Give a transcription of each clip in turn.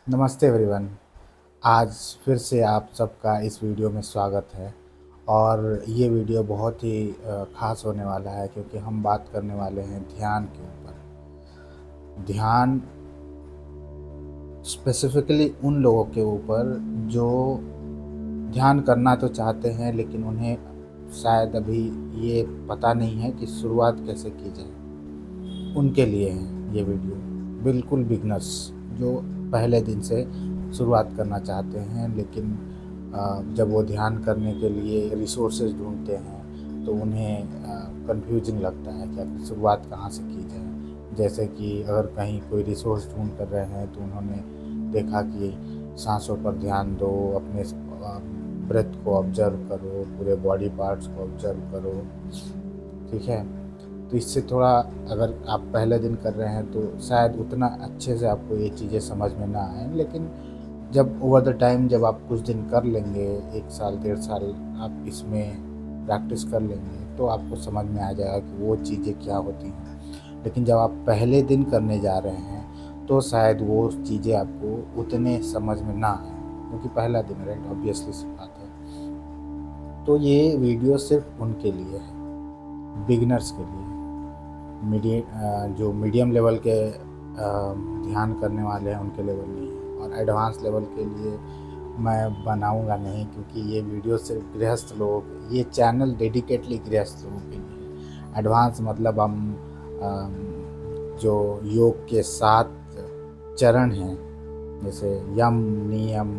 नमस्ते एवरीवन। आज फिर से आप सबका इस वीडियो में स्वागत है। और ये वीडियो बहुत ही ख़ास होने वाला है क्योंकि हम बात करने वाले हैं ध्यान के ऊपर। ध्यान स्पेसिफ़िकली उन लोगों के ऊपर जो ध्यान करना तो चाहते हैं लेकिन उन्हें शायद अभी ये पता नहीं है कि शुरुआत कैसे की जाए। उनके लिए है ये वीडियो, बिल्कुल बिगनर्स जो पहले दिन से शुरुआत करना चाहते हैं लेकिन जब वो ध्यान करने के लिए रिसोर्सेज ढूंढते हैं तो उन्हें कंफ्यूजिंग लगता है कि आखिर शुरुआत कहाँ से की जाए। जैसे कि अगर कहीं कोई रिसोर्स ढूंढ कर रहे हैं तो उन्होंने देखा कि सांसों पर ध्यान दो, अपने ब्रेथ को ऑब्जर्व करो, पूरे बॉडी पार्ट्स को ऑब्जर्व करो, ठीक है। तो इससे थोड़ा, अगर आप पहले दिन कर रहे हैं तो शायद उतना अच्छे से आपको ये चीज़ें समझ में ना आए, लेकिन जब ओवर द टाइम जब आप कुछ दिन कर लेंगे, 1 साल 1.5 साल आप इसमें प्रैक्टिस कर लेंगे तो आपको समझ में आ जाएगा कि वो चीज़ें क्या होती हैं। लेकिन जब आप पहले दिन करने जा रहे हैं तो शायद वो चीज़ें आपको उतने समझ में ना आए क्योंकि पहला दिन, राइट, ऑब्वियसली सी बात है। तो ये वीडियो सिर्फ उनके लिए है, बिगिनर्स के लिए। जो मीडियम लेवल के ध्यान करने वाले हैं उनके लेवल नहीं है, और एडवांस लेवल के लिए मैं बनाऊंगा नहीं क्योंकि ये वीडियो सिर्फ गृहस्थ लोगों ये चैनल डेडिकेटली गृहस्थ लोगों के लिए। एडवांस मतलब हम जो योग के 7 चरण हैं, जैसे यम नियम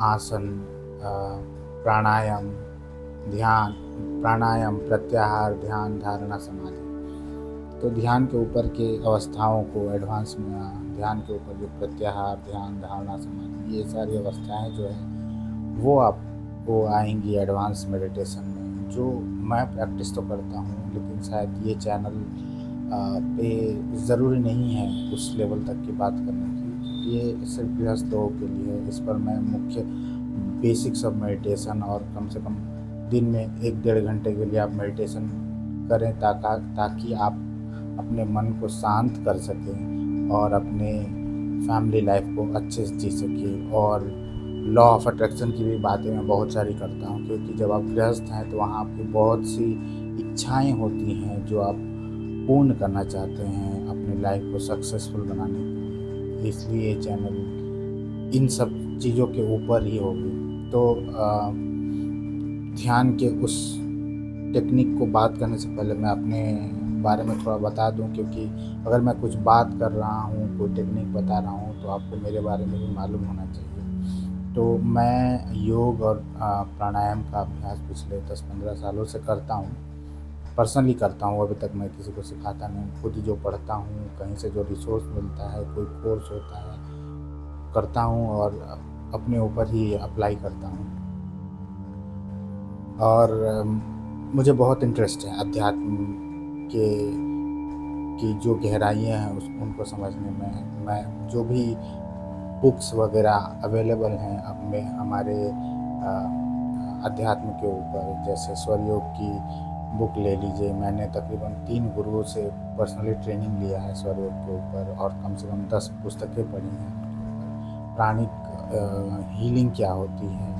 आसन, प्राणायाम, ध्यान, प्राणायाम, प्रत्याहार, ध्यान, धारणा, समाधि। तो ध्यान के ऊपर के अवस्थाओं को एडवांस में, ध्यान के ऊपर जो प्रत्याहार, ध्यान, धारणा, समाधि, ये सारी अवस्थाएं जो है वो आपको आएंगी एडवांस मेडिटेशन में, जो मैं प्रैक्टिस तो करता हूँ लेकिन शायद ये चैनल पे ज़रूरी नहीं है उस लेवल तक की बात करने की। ये सिर्फ गृहस्थ लोगों के लिए है। इस पर मैं मुख्य बेसिक्स ऑफ मेडिटेशन, और कम से कम दिन में 1-1.5 घंटे के लिए आप मेडिटेशन करें ताकि आप अपने मन को शांत कर सकें और अपने फैमिली लाइफ को अच्छे से जी सकें। और लॉ ऑफ अट्रैक्शन की भी बातें मैं बहुत सारी करता हूँ क्योंकि जब आप गृहस्थ हैं तो वहाँ आपकी बहुत सी इच्छाएं होती हैं जो आप पूर्ण करना चाहते हैं अपनी लाइफ को सक्सेसफुल बनाने के लिए। इसलिए ये चैनल इन सब चीज़ों के ऊपर ही होगी। तो ध्यान के उस टेक्निक को बात करने से पहले मैं अपने बारे में थोड़ा बता दूं, क्योंकि अगर मैं कुछ बात कर रहा हूं, कोई टेक्निक बता रहा हूं, तो आपको मेरे बारे में भी मालूम होना चाहिए। तो मैं योग और प्राणायाम का अभ्यास पिछले 10-15 सालों से करता हूं, पर्सनली करता हूं। अभी तक मैं किसी को सिखाता नहीं, खुद ही जो पढ़ता हूं, कहीं से जो रिसोर्स मिलता है, कोई कोर्स होता है, करता हूं और अपने ऊपर ही अप्लाई करता हूं। और मुझे बहुत इंटरेस्ट है अध्यात्म के की जो गहराइयाँ हैं उनको समझने में। मैं जो भी बुक्स वगैरह अवेलेबल हैं अब में हमारे अध्यात्म के ऊपर, जैसे स्वरयोग की बुक ले लीजिए। मैंने तकरीबन 3 गुरुओं से पर्सनली ट्रेनिंग लिया है स्वरयोग के ऊपर, और कम से कम 10 पुस्तकें पढ़ी हैं उनके ऊपर। प्राणिक हीलिंग क्या होती है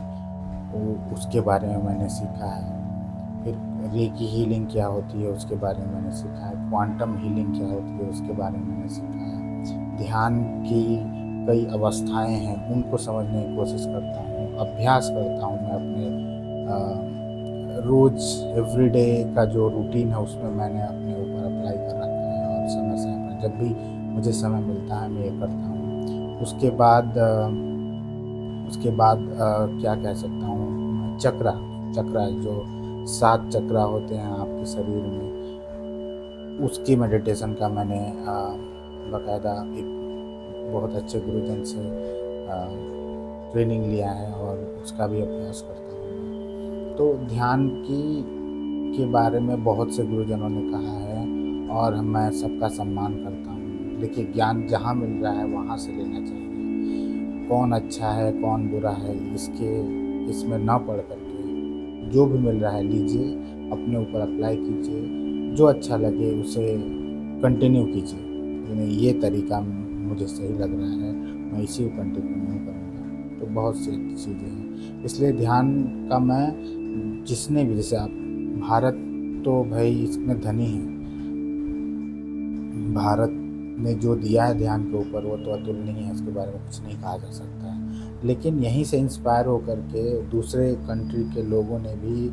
उसके बारे में मैंने सीखा है। फिर रेकी हीलिंग क्या होती है उसके बारे में मैंने सीखा है। क्वांटम हीलिंग क्या होती है उसके बारे में मैंने सीखा है। ध्यान की कई अवस्थाएं हैं उनको समझने की कोशिश करता हूँ, अभ्यास करता हूँ। मैं अपने रोज़ एवरीडे का जो रूटीन है उसमें मैंने अपने ऊपर अप्लाई कर रखा है, और समय समय पर जब भी मुझे समय मिलता है मैं ये करता हूँ। उसके बाद क्या कह सकता हूँ, चक्रा जो 7 चक्रा होते हैं आपके शरीर में, उसकी मेडिटेशन का मैंने बाकायदा एक बहुत अच्छे गुरुजन से ट्रेनिंग लिया है और उसका भी अभ्यास करता हूँ। तो ध्यान के बारे में बहुत से गुरुजनों ने कहा है और मैं सबका सम्मान करता हूँ। देखिए, ज्ञान जहाँ मिल रहा है वहाँ से लेना चाहिए। कौन अच्छा है कौन बुरा है इसमें ना पढ़ करके जो भी मिल रहा है लीजिए, अपने ऊपर अप्लाई कीजिए, जो अच्छा लगे उसे कंटिन्यू कीजिए। यानी ये तरीका मुझे सही लग रहा है, मैं इसी को कंटिन्यू करूँगा। तो बहुत सी अच्छी चीज़ें हैं, इसलिए ध्यान का मैं जिसने भी, जैसे आप भारत तो भाई इसमें धनी है, भारत ने जो दिया है ध्यान के ऊपर वो तो अतुलनीय है, इसके बारे में कुछ नहीं कहा जा सकता है। लेकिन यहीं से इंस्पायर होकर के दूसरे कंट्री के लोगों ने भी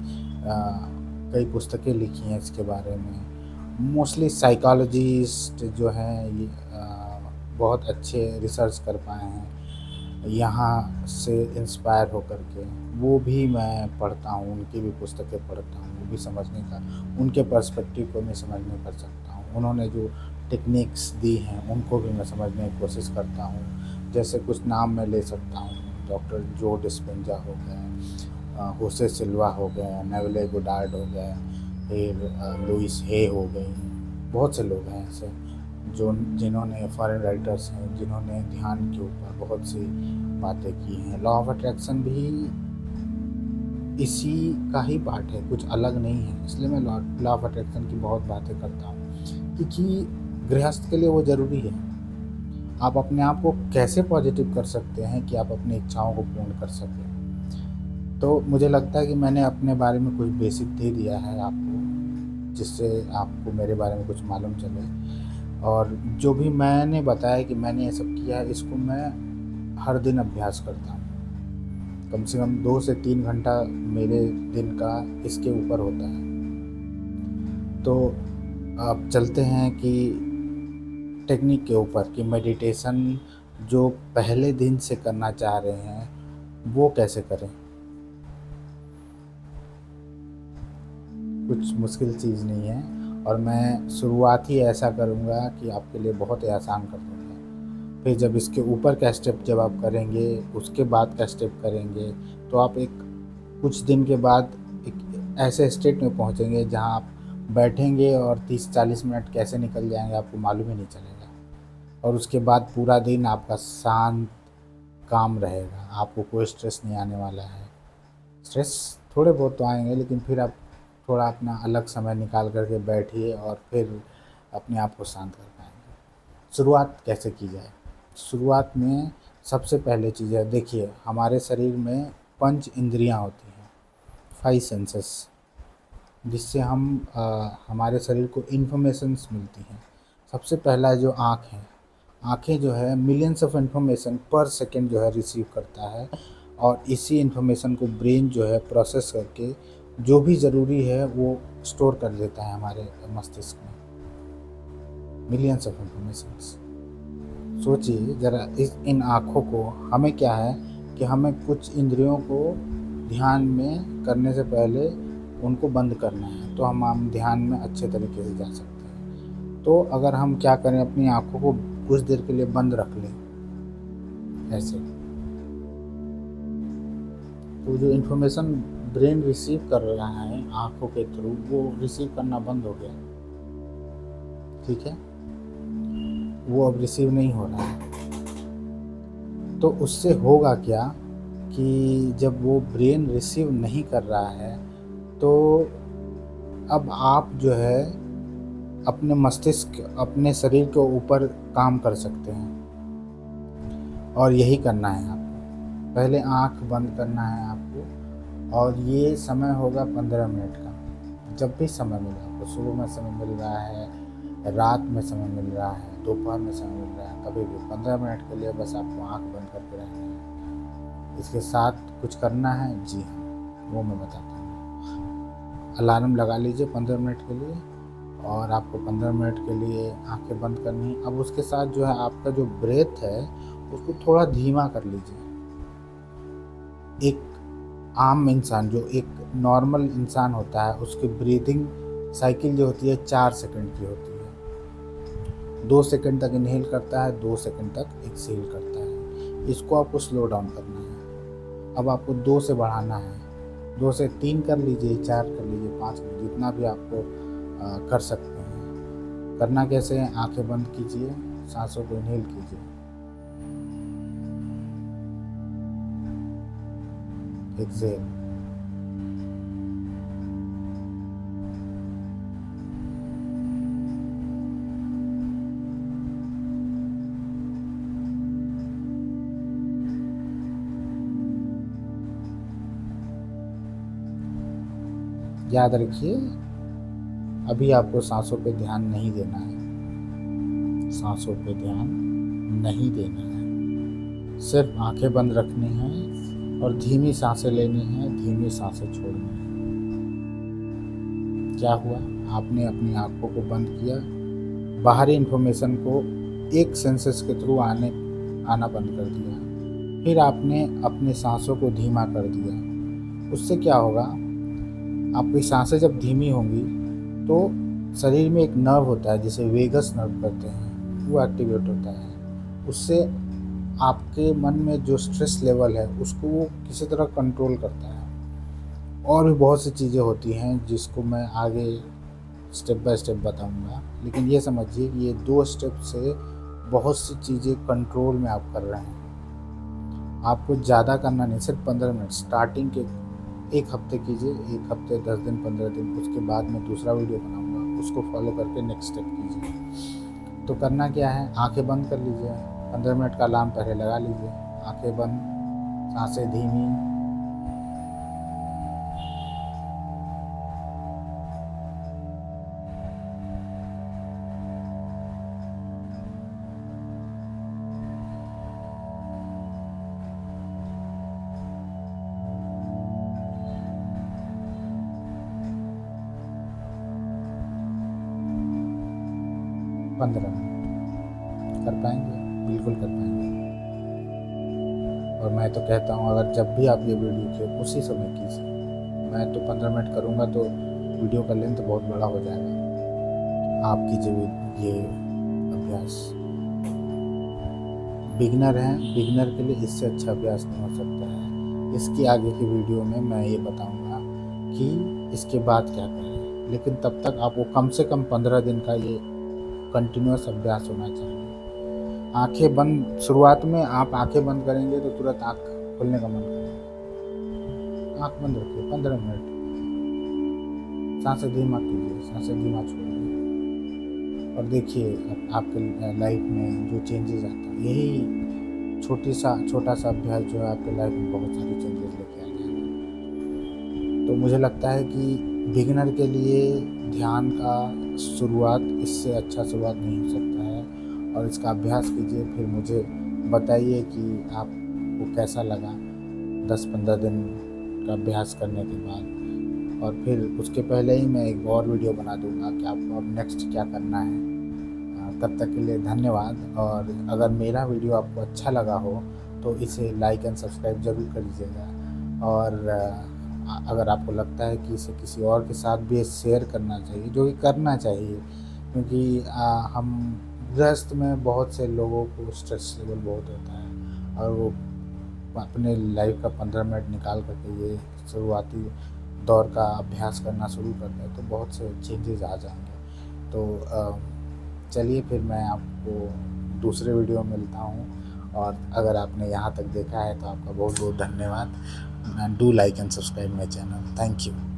कई पुस्तकें लिखी हैं इसके बारे में। मोस्टली साइकोलॉजिस्ट जो हैं ये बहुत अच्छे रिसर्च कर पाए हैं यहाँ से इंस्पायर होकर के। वो भी मैं पढ़ता हूँ, उनकी भी पुस्तकें पढ़ता हूँ, वो भी समझने का, उनके पर्सपेक्टिव को मैं समझने कर सकता हूँ। उन्होंने जो टेक्निक्स दी हैं उनको भी मैं समझने की कोशिश करता हूँ। जैसे कुछ नाम मैं ले सकता हूँ, डॉक्टर जो डिस्पेंजा हो गए, होसे सिल्वा हो गए, नेवले गोडार्ड हो गए, फिर लुइस हे हो गई, बहुत से लोग हैं ऐसे जो जिन्होंने फॉरेन राइटर्स हैं जिन्होंने ध्यान के ऊपर बहुत सी बातें की हैं। लॉ ऑफ अट्रैक्शन भी इसी का ही पार्ट है, कुछ अलग नहीं है, इसलिए मैं लॉ ऑफ अट्रैक्शन की बहुत बातें करता हूँ, क्योंकि गृहस्थ के लिए वो ज़रूरी है। आप अपने आप को कैसे पॉजिटिव कर सकते हैं कि आप अपनी इच्छाओं को पूर्ण कर सकें। तो मुझे लगता है कि मैंने अपने बारे में कुछ बेसिक दे दिया है आपको, जिससे आपको मेरे बारे में कुछ मालूम चले। और जो भी मैंने बताया कि मैंने ये सब किया है, इसको मैं हर दिन अभ्यास करता हूँ। कम से कम 2 से 3 घंटा मेरे दिन का इसके ऊपर होता है। तो अब चलते हैं कि टेक्निक के ऊपर, कि मेडिटेशन जो पहले दिन से करना चाह रहे हैं वो कैसे करें। कुछ मुश्किल चीज़ नहीं है, और मैं शुरुआत ही ऐसा करूँगा कि आपके लिए बहुत ही आसान कर दूँगा। फिर जब इसके ऊपर का स्टेप जब आप करेंगे, उसके बाद का स्टेप करेंगे, तो आप एक कुछ दिन के बाद एक ऐसे स्टेट में पहुँचेंगे जहाँ आप बैठेंगे और 30-40 मिनट कैसे निकल जाएंगे आपको मालूम ही नहीं चलेगा। और उसके बाद पूरा दिन आपका शांत काम रहेगा, आपको कोई स्ट्रेस नहीं आने वाला है। स्ट्रेस थोड़े बहुत तो आएंगे, लेकिन फिर आप थोड़ा अपना अलग समय निकाल करके बैठिए और फिर अपने आप को शांत कर पाएंगे। शुरुआत कैसे की जाए? शुरुआत में सबसे पहले चीज़ है, देखिए हमारे शरीर में 5 इंद्रियां होती हैं, 5 सेंसेस, जिससे हम हमारे शरीर को इन्फॉर्मेशंस मिलती हैं। सबसे पहला जो आँख है, आँखें जो है मिलियंस ऑफ इन्फॉर्मेशन पर सेकंड जो है रिसीव करता है, और इसी इन्फॉर्मेशन को ब्रेन जो है प्रोसेस करके जो भी ज़रूरी है वो स्टोर कर देता है हमारे मस्तिष्क में, मिलियंस ऑफ इन्फॉर्मेशंस। सोचिए ज़रा इन आँखों को, हमें क्या है कि हमें कुछ इंद्रियों को ध्यान में करने से पहले उनको बंद करना है, तो हम ध्यान में अच्छे तरीके से जा सकते हैं। तो अगर हम क्या करें, अपनी आँखों को कुछ देर के लिए बंद रख लें ऐसे, तो जो इन्फॉर्मेशन ब्रेन रिसीव कर रहा है आँखों के थ्रू, वो रिसीव करना बंद हो गया, ठीक है, वो अब रिसीव नहीं हो रहा है। तो उससे होगा क्या कि जब वो ब्रेन रिसीव नहीं कर रहा है, तो अब आप जो है अपने मस्तिष्क, अपने शरीर के ऊपर काम कर सकते हैं। और यही करना है आपको, पहले आँख बंद करना है आपको, और ये समय होगा 15 मिनट का। जब भी समय मिले आपको, सुबह में समय मिल रहा है, रात में समय मिल रहा है, दोपहर में समय मिल रहा है, कभी भी 15 मिनट के लिए बस आपको आँख बंद करके रहना है। इसके साथ कुछ करना है, जी हाँ, वो मैं बताता हूँ। अलार्म लगा लीजिए 15 मिनट के लिए, और आपको 15 मिनट के लिए आंखें बंद करनी है। अब उसके साथ जो है आपका जो ब्रेथ है उसको थोड़ा धीमा कर लीजिए। एक आम इंसान, जो एक नॉर्मल इंसान होता है, उसकी ब्रीथिंग साइकिल जो होती है 4 सेकंड की होती है। 2 सेकंड तक इनहेल करता है, 2 सेकंड तक एक्सहेल करता है। इसको आपको स्लो डाउन करना है। अब आपको 2 से बढ़ाना है, 2 से 3 कर लीजिए, 4 कर लीजिए, 5 कर लीजिए, जितना भी आपको कर सकते हैं। करना कैसे है, आंखें बंद कीजिए, सांसों को इनहेल कीजिए, एक्सहेल, याद रखिए, अभी आपको सांसों पे ध्यान नहीं देना है, सांसों पे ध्यान नहीं देना है। सिर्फ आंखें बंद रखनी हैं और धीमी सांसें लेनी हैं, धीमी सांसें छोड़नी है। क्या हुआ? आपने अपनी आंखों को बंद किया, बाहरी इन्फॉर्मेशन को एक सेंसेस के थ्रू आना बंद कर दिया। फिर आपने अपनी सांसों को धीमा कर दिया। उससे क्या होगा? आपकी सांसें जब धीमी होंगी तो शरीर में एक नर्व होता है जिसे वेगस नर्व कहते हैं, वो एक्टिवेट होता है। उससे आपके मन में जो स्ट्रेस लेवल है उसको वो किसी तरह कंट्रोल करता है। और भी बहुत सी चीज़ें होती हैं जिसको मैं आगे स्टेप बाय स्टेप बताऊंगा, लेकिन ये समझिए कि ये 2 स्टेप से बहुत सी चीज़ें कंट्रोल में आप कर रहे हैं। आपको ज़्यादा करना नहीं, सिर्फ 15 मिनट स्टार्टिंग के 1 हफ्ते कीजिए, 1 हफ्ते 10 दिन 15 दिन, उसके बाद मैं दूसरा वीडियो बनाऊंगा, उसको फॉलो करके नेक्स्ट स्टेप कीजिए। तो करना क्या है, आंखें बंद कर लीजिए, 15 मिनट का अलार्म पहले लगा लीजिए, आंखें बंद, सांसें धीमी, पंद्रह मिनट कर पाएंगे? बिल्कुल कर पाएंगे। और मैं तो कहता हूँ अगर जब भी आप ये वीडियो कीजिए उसी समय कीजिए। मैं तो 15 मिनट करूँगा तो वीडियो का लेंथ बहुत बड़ा हो जाएगा। आप कीजिए ये अभ्यास। बिगिनर हैं, बिगिनर के लिए इससे अच्छा अभ्यास नहीं हो सकता है। इसकी आगे की वीडियो में मैं ये बताऊँगा कि इसके बाद क्या करें, लेकिन तब तक आपको कम से कम 15 दिन का ये कंटिन्यूअस अभ्यास होना चाहिए। आंखें बंद, शुरुआत में आप आंखें बंद करेंगे तो तुरंत आंख खोलने का मन करेगा। आंख बंद रखिए 15 मिनट, सांसें धीमा कीजिए, सांसें धीमा छोड़िए और देखिए आपके लाइफ में जो चेंजेस आता है। यही छोटा सा अभ्यास जो है आपके लाइफ में बहुत सारे चेंजेस लेके आ जाएगा। तो मुझे लगता है कि बिगिनर के लिए ध्यान का शुरुआत इससे अच्छा शुरुआत नहीं हो सकता है। और इसका अभ्यास कीजिए, फिर मुझे बताइए कि आपको कैसा लगा 10-15 दिन का अभ्यास करने के बाद। और फिर उसके पहले ही मैं एक और वीडियो बना दूंगा कि आपको अब नेक्स्ट क्या करना है। तब तक के लिए धन्यवाद। और अगर मेरा वीडियो आपको अच्छा लगा हो तो इसे लाइक एंड सब्सक्राइब ज़रूर कर लीजिएगा। और अगर आपको लगता है कि इसे किसी और के साथ भी शेयर करना चाहिए, जो कि करना चाहिए, क्योंकि हम गृहस्थ में बहुत से लोगों को स्ट्रेस लेवल बहुत होता है और वो अपने लाइफ का 15 मिनट निकाल करके ये शुरुआती दौर का अभ्यास करना शुरू करते हैं तो बहुत से चेंजेस आ जाएंगे। तो चलिए फिर मैं आपको दूसरे वीडियो में मिलता हूँ। और अगर आपने यहाँ तक देखा है तो आपका बहुत बहुत धन्यवाद। and do like and subscribe my channel. Thank you.